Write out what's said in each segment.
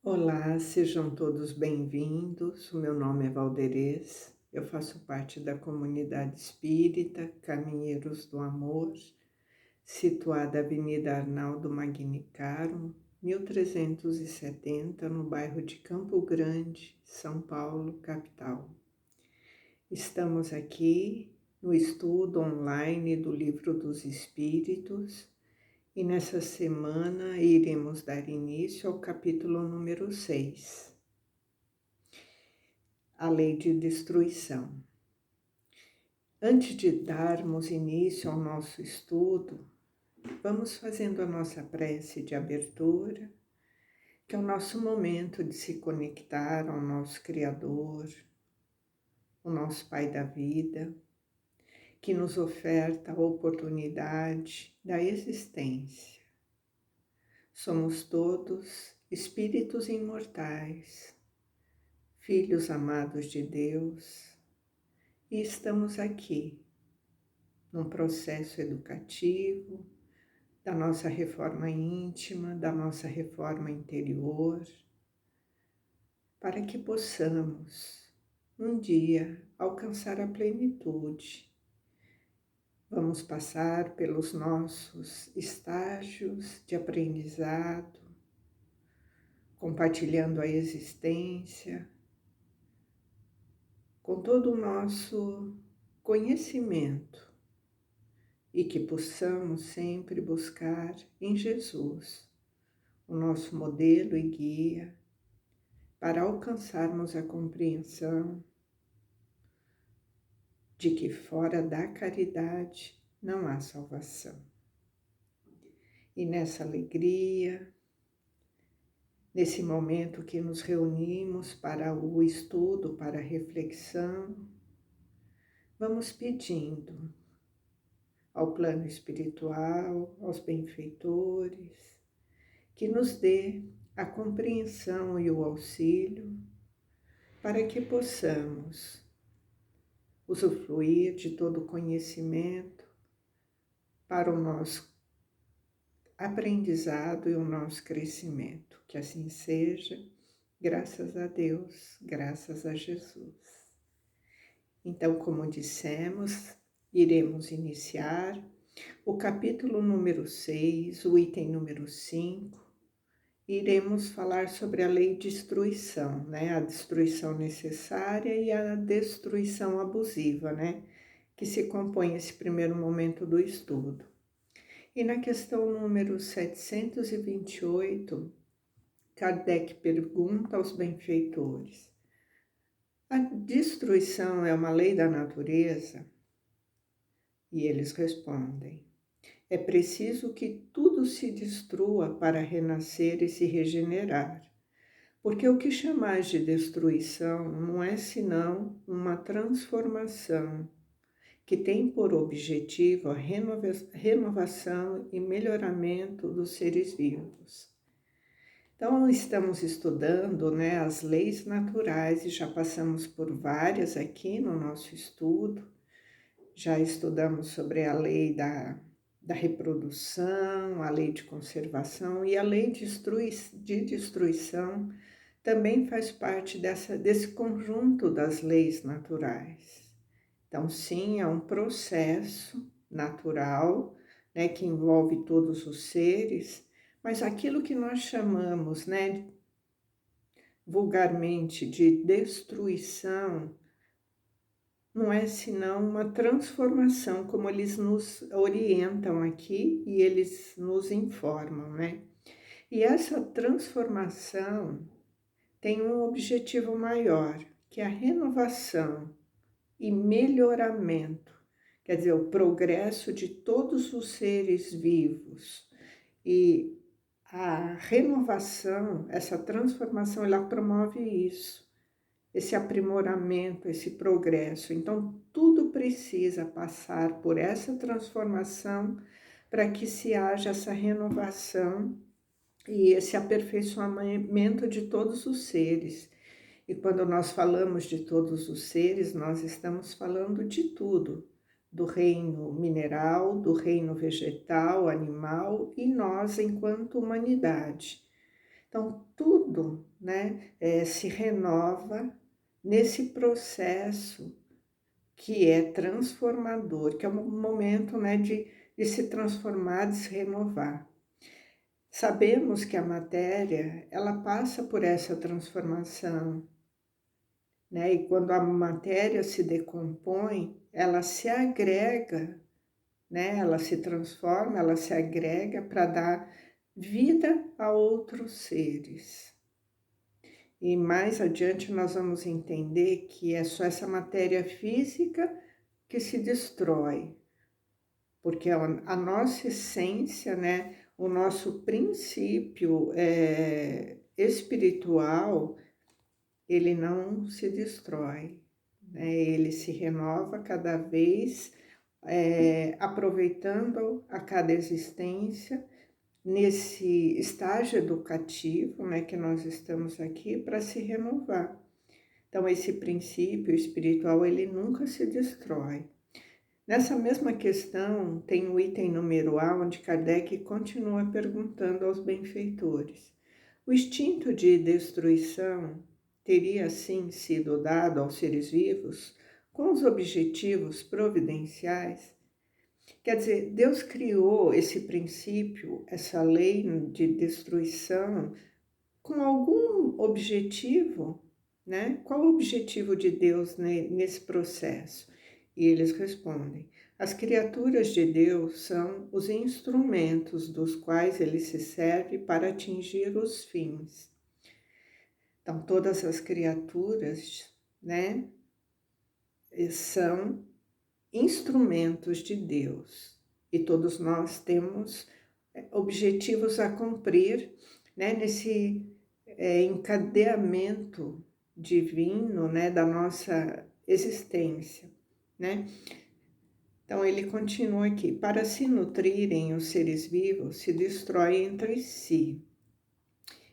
Olá, sejam todos bem-vindos. O meu nome é Valderez, eu faço parte da comunidade espírita Caminheiros do Amor, situada na Avenida Arnaldo Magnicaro, 1370, no bairro de Campo Grande, São Paulo, capital. Estamos aqui no estudo online do Livro dos Espíritos. E nessa semana iremos dar início ao capítulo número 6, a lei de destruição. Antes de darmos início ao nosso estudo, vamos fazendo a nossa prece de abertura, que é o nosso momento de se conectar ao nosso Criador, o nosso Pai da vida, que nos oferta a oportunidade da existência. Somos todos espíritos imortais, filhos amados de Deus, e estamos aqui num processo educativo da nossa reforma íntima, da nossa reforma interior, para que possamos um dia alcançar a plenitude. Vamos passar pelos nossos estágios de aprendizado, compartilhando a existência, com todo o nosso conhecimento, e que possamos sempre buscar em Jesus o nosso modelo e guia para alcançarmos a compreensão de que fora da caridade não há salvação. E nessa alegria, nesse momento que nos reunimos para o estudo, para a reflexão, vamos pedindo ao plano espiritual, aos benfeitores, que nos dê a compreensão e o auxílio para que possamos usufruir de todo o conhecimento para o nosso aprendizado e o nosso crescimento. Que assim seja, graças a Deus, graças a Jesus. Então, como dissemos, iremos iniciar o capítulo número 6, o item número 5, iremos falar sobre a lei de destruição, né? A destruição necessária e a destruição abusiva, né? Que se compõe esse primeiro momento do estudo. E na questão número 728, Kardec pergunta aos benfeitores: a destruição é uma lei da natureza? E eles respondem: é preciso que tudo se destrua para renascer e se regenerar, porque o que chamais de destruição não é senão uma transformação que tem por objetivo a renovação e melhoramento dos seres vivos. Então, estamos estudando, né, as leis naturais e já passamos por várias aqui no nosso estudo. Já estudamos sobre a lei da reprodução, a lei de conservação e a lei de destruição também faz parte desse conjunto das leis naturais. Então, sim, é um processo natural, né, que envolve todos os seres, mas aquilo que nós chamamos, né, vulgarmente de destruição, não é senão uma transformação, como eles nos orientam aqui e eles nos informam, né? E essa transformação tem um objetivo maior, que é a renovação e melhoramento, quer dizer, o progresso de todos os seres vivos. E a renovação, essa transformação, ela promove isso, esse aprimoramento, esse progresso. Então, tudo precisa passar por essa transformação para que se haja essa renovação e esse aperfeiçoamento de todos os seres. E quando nós falamos de todos os seres, nós estamos falando de tudo, do reino mineral, do reino vegetal, animal e nós enquanto humanidade. Então, tudo, né, se renova nesse processo que é transformador, que é um momento, né, de se transformar, de se renovar. Sabemos que a matéria, ela passa por essa transformação, né? E quando a matéria se decompõe, ela se agrega, né? Ela se transforma, ela se agrega para dar vida a outros seres. E mais adiante nós vamos entender que é só essa matéria física que se destrói, porque a nossa essência, né? O nosso princípio espiritual, ele não se destrói, né? Ele se renova cada vez, aproveitando a cada existência, nesse estágio educativo, né, que nós estamos aqui para se renovar. Então, esse princípio espiritual, ele nunca se destrói. Nessa mesma questão, tem o item número A, onde Kardec continua perguntando aos benfeitores: o instinto de destruição teria, assim, sido dado aos seres vivos com os objetivos providenciais? Quer dizer, Deus criou esse princípio, essa lei de destruição, com algum objetivo, né? Qual o objetivo de Deus nesse processo? E eles respondem: as criaturas de Deus são os instrumentos dos quais ele se serve para atingir os fins. Então, todas as criaturas, né, são instrumentos de Deus e todos nós temos objetivos a cumprir, né, nesse encadeamento divino, né, da nossa existência, né? Então ele continua aqui: para se nutrirem os seres vivos se destroem entre si.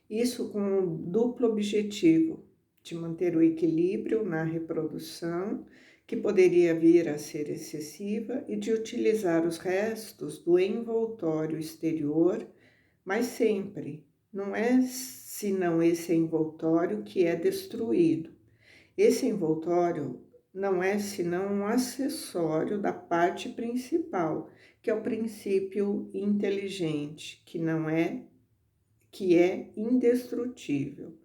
Isso com um duplo objetivo de manter o equilíbrio na reprodução, que poderia vir a ser excessiva, e de utilizar os restos do envoltório exterior, mas sempre não é senão esse envoltório que é destruído. Esse envoltório não é senão um acessório da parte principal, que é o princípio inteligente, que é indestrutível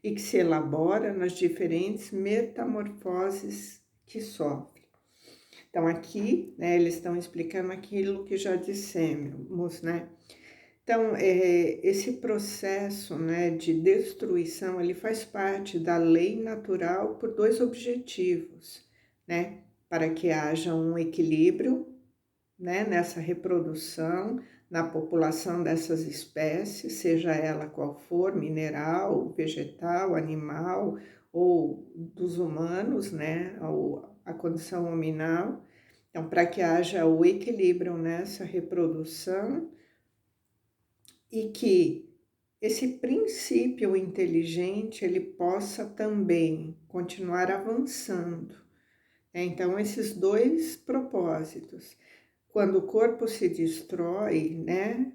e que se elabora nas diferentes metamorfoses que sofre. Então aqui, né, eles estão explicando aquilo que já dissemos, né? Então, esse processo, né, de destruição, ele faz parte da lei natural por dois objetivos, né? Para que haja um equilíbrio, né, nessa reprodução, na população dessas espécies, seja ela qual for, mineral, vegetal, animal ou dos humanos, né, ou a condição hominal. Então, para que haja o equilíbrio nessa reprodução e que esse princípio inteligente ele possa também continuar avançando. Então, esses dois propósitos. Quando o corpo se destrói, né,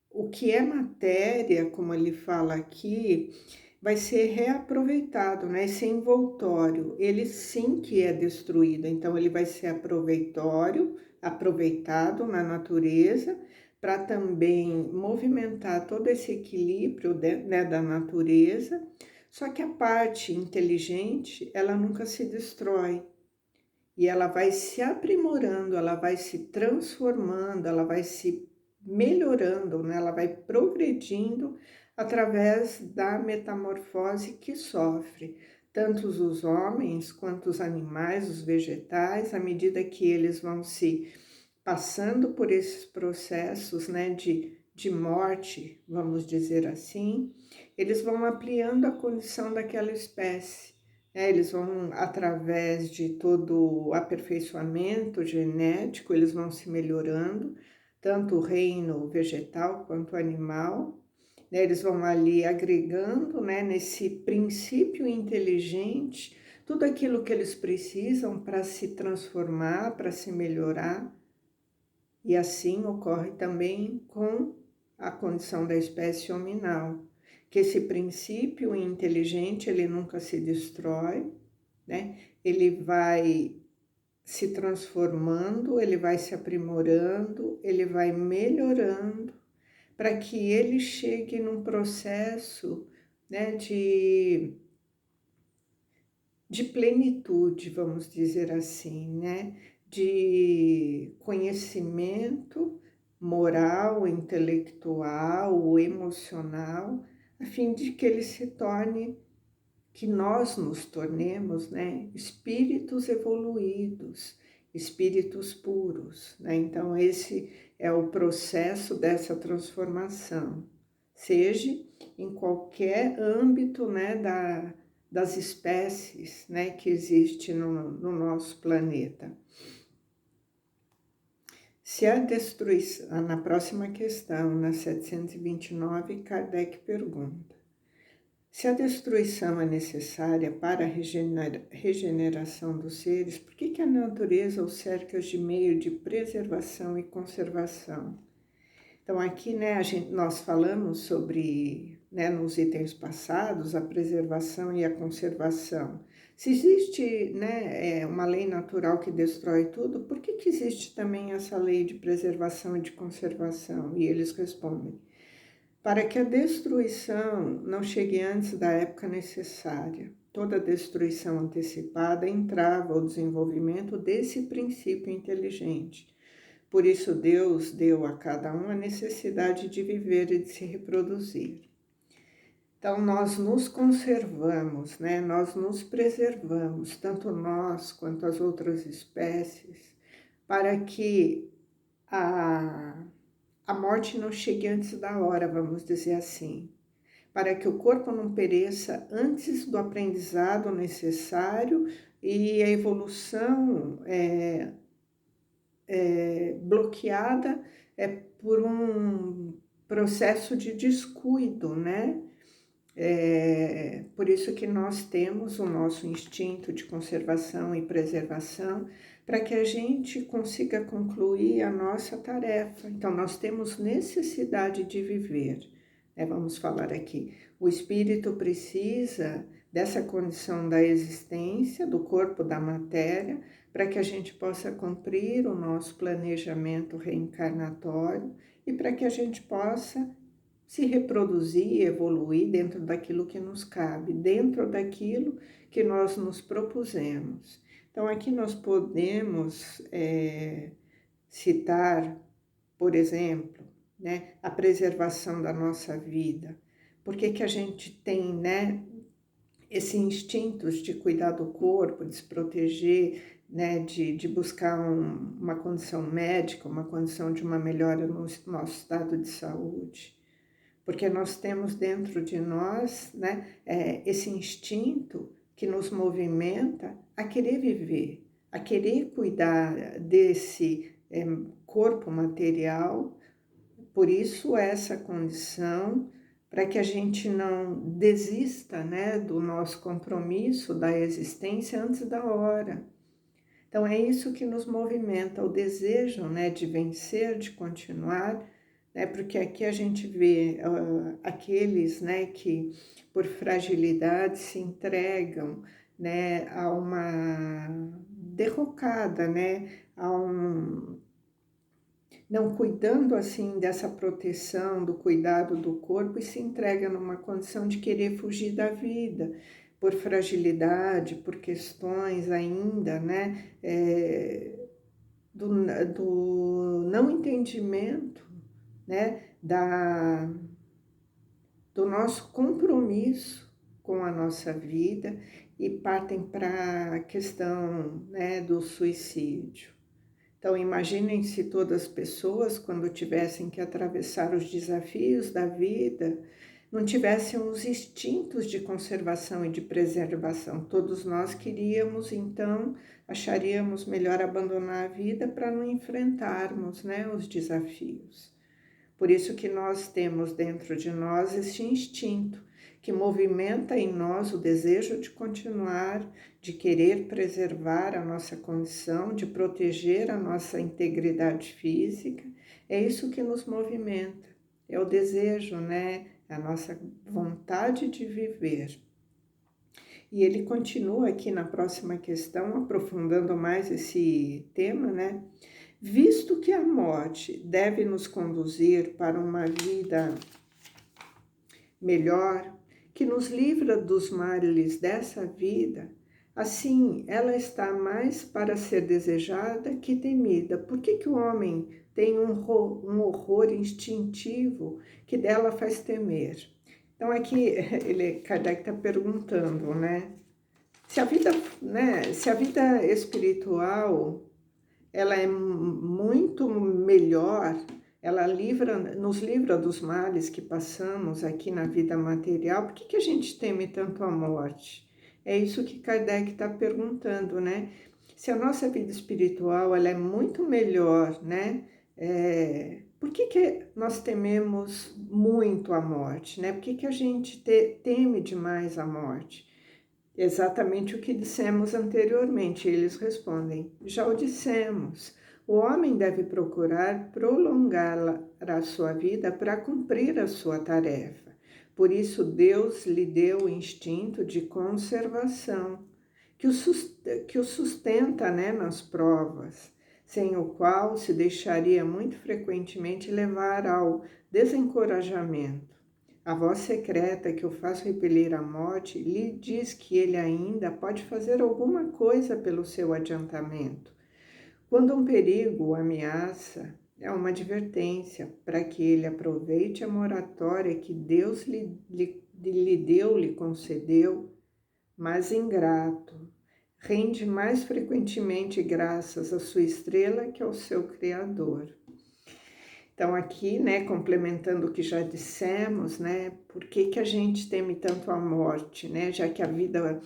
o que é matéria, como ele fala aqui, vai ser reaproveitado, né? Esse envoltório, ele sim que é destruído, então ele vai ser aproveitado na natureza, para também movimentar todo esse equilíbrio, né, da natureza, só que a parte inteligente, ela nunca se destrói. E ela vai se aprimorando, ela vai se transformando, ela vai se melhorando, né? Ela vai progredindo através da metamorfose que sofre, tanto os homens quanto os animais, os vegetais, à medida que eles vão se passando por esses processos, né, de morte, vamos dizer assim, eles vão ampliando a condição daquela espécie. Eles vão, através de todo o aperfeiçoamento genético, eles vão se melhorando, tanto o reino vegetal quanto animal, né? Eles vão ali agregando, né, nesse princípio inteligente, tudo aquilo que eles precisam para se transformar, para se melhorar, e assim ocorre também com a condição da espécie hominal, que esse princípio inteligente, ele nunca se destrói, né? Ele vai se transformando, ele vai se aprimorando, ele vai melhorando, para que ele chegue num processo, né, de plenitude, vamos dizer assim, né, de conhecimento moral, intelectual, emocional, a fim de que ele se torne, que nós nos tornemos, né, espíritos evoluídos, espíritos puros, né? Então esse é o processo dessa transformação, seja em qualquer âmbito, né, das espécies, né, que existe no nosso planeta. Se a destruição, na próxima questão, na 729, Kardec pergunta: se a destruição é necessária para a regeneração dos seres, por que a natureza os cerca de meio de preservação e conservação? Então aqui, né, nós falamos sobre, né, nos itens passados, a preservação e a conservação. Se existe, né, uma lei natural que destrói tudo, por que existe também essa lei de preservação e de conservação? E eles respondem: para que a destruição não chegue antes da época necessária. Toda destruição antecipada entrava ao desenvolvimento desse princípio inteligente. Por isso Deus deu a cada um a necessidade de viver e de se reproduzir. Então nós nos conservamos, né? Nós nos preservamos, tanto nós quanto as outras espécies, para que a morte não chegue antes da hora, vamos dizer assim, para que o corpo não pereça antes do aprendizado necessário e a evolução bloqueada por um processo de descuido, né? Por isso que nós temos o nosso instinto de conservação e preservação, para que a gente consiga concluir a nossa tarefa. Então, nós temos necessidade de viver. Vamos falar aqui, o espírito precisa dessa condição da existência, do corpo, da matéria, para que a gente possa cumprir o nosso planejamento reencarnatório e para que a gente possa se reproduzir, evoluir dentro daquilo que nos cabe, dentro daquilo que nós nos propusemos. Então, aqui nós podemos citar, por exemplo, né, a preservação da nossa vida. Por que a gente tem, né, esse instinto de cuidar do corpo, de se proteger, né, de buscar uma condição médica, uma condição de uma melhora no nosso estado de saúde? Porque nós temos dentro de nós, né, esse instinto que nos movimenta a querer viver, a querer cuidar desse corpo material. Por isso essa condição, para que a gente não desista, né, do nosso compromisso, da existência antes da hora. Então é isso que nos movimenta, o desejo, né, de vencer, de continuar, né, porque aqui a gente vê aqueles, né, que por fragilidade se entregam, né, a uma derrocada, né, não cuidando assim dessa proteção, do cuidado do corpo, e se entrega numa condição de querer fugir da vida, por fragilidade, por questões ainda, né, do não entendimento, né, do nosso compromisso com a nossa vida, e partem para a questão, né, do suicídio. Então, imaginem se todas as pessoas, quando tivessem que atravessar os desafios da vida, não tivessem os instintos de conservação e de preservação. Todos nós queríamos, então, acharíamos melhor abandonar a vida para não enfrentarmos, né, os desafios. Por isso que nós temos dentro de nós esse instinto que movimenta em nós o desejo de continuar, de querer preservar a nossa condição, de proteger a nossa integridade física. É isso que nos movimenta, é o desejo, né? a nossa vontade de viver. E ele continua aqui na próxima questão, aprofundando mais esse tema, né? Visto que a morte deve nos conduzir para uma vida melhor, que nos livra dos males dessa vida, assim ela está mais para ser desejada que temida. Por que o homem tem um horror instintivo que dela faz temer? Então aqui Kardec está perguntando, né? Se a vida, né, se a vida espiritual ela é muito melhor, ela nos livra dos males que passamos aqui na vida material, por que a gente teme tanto a morte? É isso que Kardec está perguntando, né? Se a nossa vida espiritual ela é muito melhor, né? Por que nós tememos muito a morte, né? Por que a gente teme demais a morte? Exatamente o que dissemos anteriormente. Eles respondem: já o dissemos. O homem deve procurar prolongar a sua vida para cumprir a sua tarefa. Por isso, Deus lhe deu o instinto de conservação, que o sustenta, né, nas provas, sem o qual se deixaria muito frequentemente levar ao desencorajamento. A voz secreta que o faz repelir a morte lhe diz que ele ainda pode fazer alguma coisa pelo seu adiantamento. Quando um perigo o ameaça, é uma advertência para que ele aproveite a moratória que Deus lhe concedeu, mas ingrato, rende mais frequentemente graças à sua estrela que ao seu Criador. Então aqui, né, complementando o que já dissemos, né, por que a gente teme tanto a morte, né, já que a vida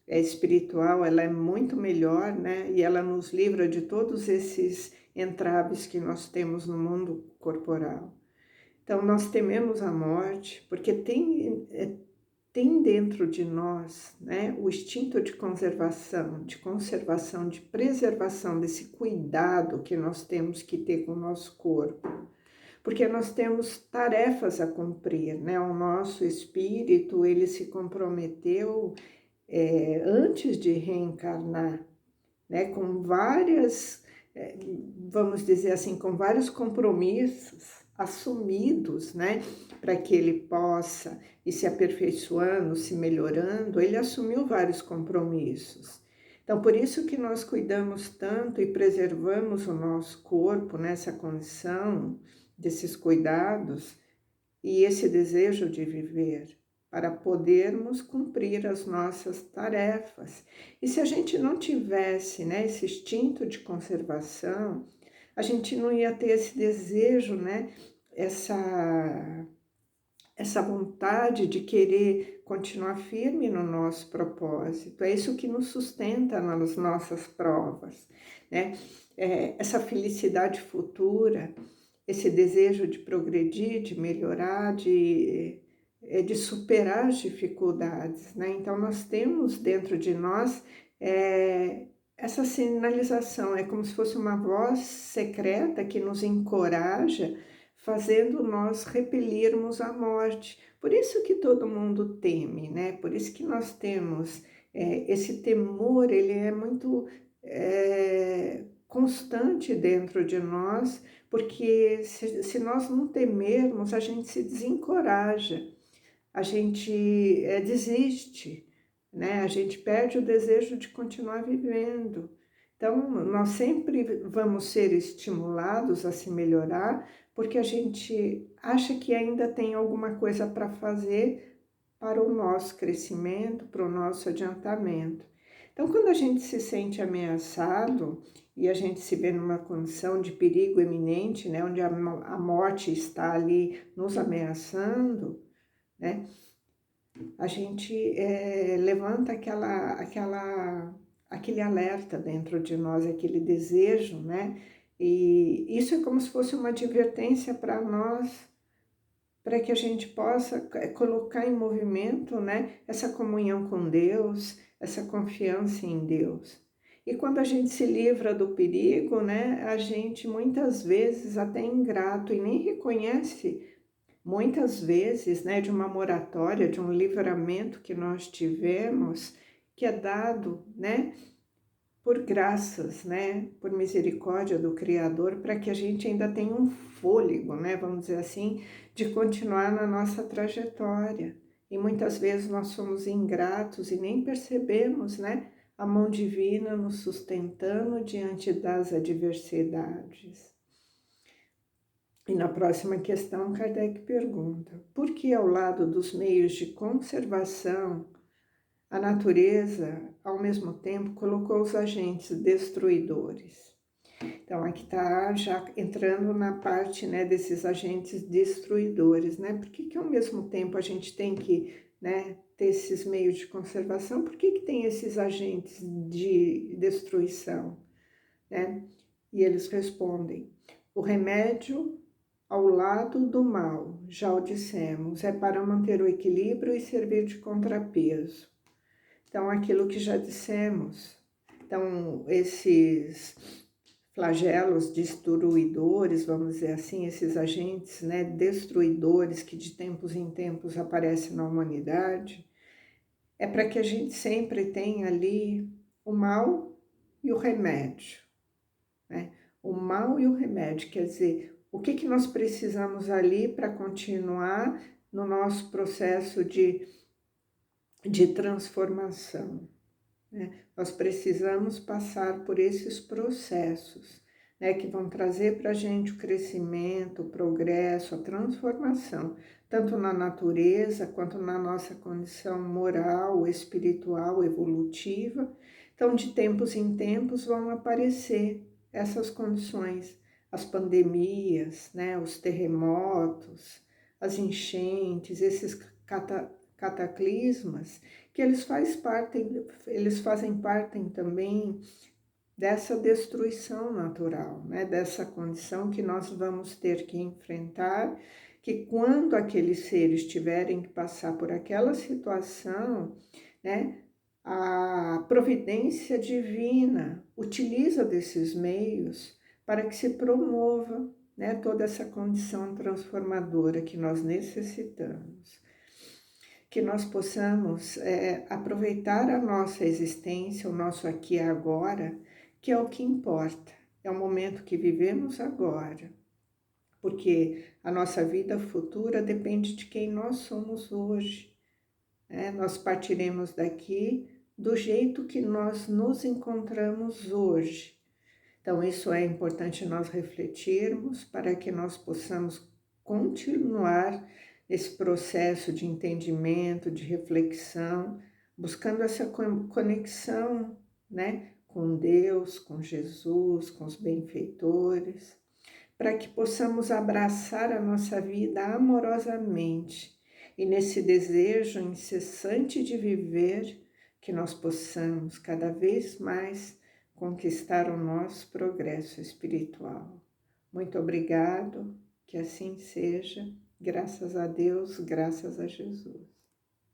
espiritual, ela é muito melhor, né, e ela nos livra de todos esses entraves que nós temos no mundo corporal. Então nós tememos a morte porque tem dentro de nós, né, o instinto de conservação, de preservação desse cuidado que nós temos que ter com o nosso corpo. Porque nós temos tarefas a cumprir, né? O nosso espírito, ele se comprometeu antes de reencarnar, né? Com várias, vamos dizer assim, com vários compromissos assumidos, né? Para que ele possa ir se aperfeiçoando, se melhorando, ele assumiu vários compromissos. Então, por isso que nós cuidamos tanto e preservamos o nosso corpo nessa condição desses cuidados e esse desejo de viver, para podermos cumprir as nossas tarefas. E se a gente não tivesse, né, esse instinto de conservação, a gente não ia ter esse desejo, né, essa vontade de querer continuar firme no nosso propósito. É isso que nos sustenta nas nossas provas, né? Essa felicidade futura, esse desejo de progredir, de melhorar, de superar as dificuldades, né? Então, nós temos dentro de nós essa sinalização, é como se fosse uma voz secreta que nos encoraja, fazendo nós repelirmos a morte. Por isso que todo mundo teme, né? Por isso que nós temos esse temor, ele é muito constante dentro de nós, porque se nós não temermos, a gente se desencoraja, a gente desiste, né? A gente perde o desejo de continuar vivendo. Então, nós sempre vamos ser estimulados a se melhorar, porque a gente acha que ainda tem alguma coisa para fazer para o nosso crescimento, para o nosso adiantamento. Então, quando a gente se sente ameaçado e a gente se vê numa condição de perigo iminente, né, onde a morte está ali nos ameaçando, né, a gente levanta aquele alerta dentro de nós, aquele desejo, né? E isso é como se fosse uma advertência para nós, para que a gente possa colocar em movimento, né, essa comunhão com Deus, essa confiança em Deus. E quando a gente se livra do perigo, né, a gente muitas vezes até é ingrato e nem reconhece muitas vezes, né, de uma moratória, de um livramento que nós tivemos, que é dado, né, por graças, né, por misericórdia do Criador, para que a gente ainda tenha um fôlego, né, vamos dizer assim, de continuar na nossa trajetória. E muitas vezes nós somos ingratos e nem percebemos, né, a mão divina nos sustentando diante das adversidades. E na próxima questão, Kardec pergunta: por que ao lado dos meios de conservação, a natureza, ao mesmo tempo, colocou os agentes destruidores? Então, aqui está já entrando na parte, né, desses agentes destruidores, né? Por que ao mesmo tempo a gente tem que, né, ter esses meios de conservação? Por que tem esses agentes de destruição, né? E eles respondem: o remédio ao lado do mal, já o dissemos, é para manter o equilíbrio e servir de contrapeso. Então, aquilo que já dissemos. Então, esses flagelos destruidores, vamos dizer assim, esses agentes, né, destruidores que de tempos em tempos aparecem na humanidade, é para que a gente sempre tenha ali o mal e o remédio, né? O mal e o remédio, quer dizer, o que nós precisamos ali para continuar no nosso processo de transformação, né? Nós precisamos passar por esses processos, né, que vão trazer para a gente o crescimento, o progresso, a transformação, tanto na natureza quanto na nossa condição moral, espiritual, evolutiva. Então, de tempos em tempos vão aparecer essas condições, as pandemias, né, os terremotos, as enchentes, esses cataclismas, que eles fazem parte também dessa destruição natural, né? Dessa condição que nós vamos ter que enfrentar, que quando aqueles seres tiverem que passar por aquela situação, né, a providência divina utiliza desses meios para que se promova, né, toda essa condição transformadora que nós necessitamos. Que nós possamos aproveitar a nossa existência, o nosso aqui e agora, que é o que importa, é o momento que vivemos agora, porque a nossa vida futura depende de quem nós somos hoje, né? Nós partiremos daqui do jeito que nós nos encontramos hoje. Então, isso é importante nós refletirmos para que nós possamos continuar esse processo de entendimento, de reflexão, buscando essa conexão, né, com Deus, com Jesus, com os benfeitores, para que possamos abraçar a nossa vida amorosamente e nesse desejo incessante de viver, que nós possamos cada vez mais conquistar o nosso progresso espiritual. Muito obrigado, que assim seja, graças a Deus, graças a Jesus.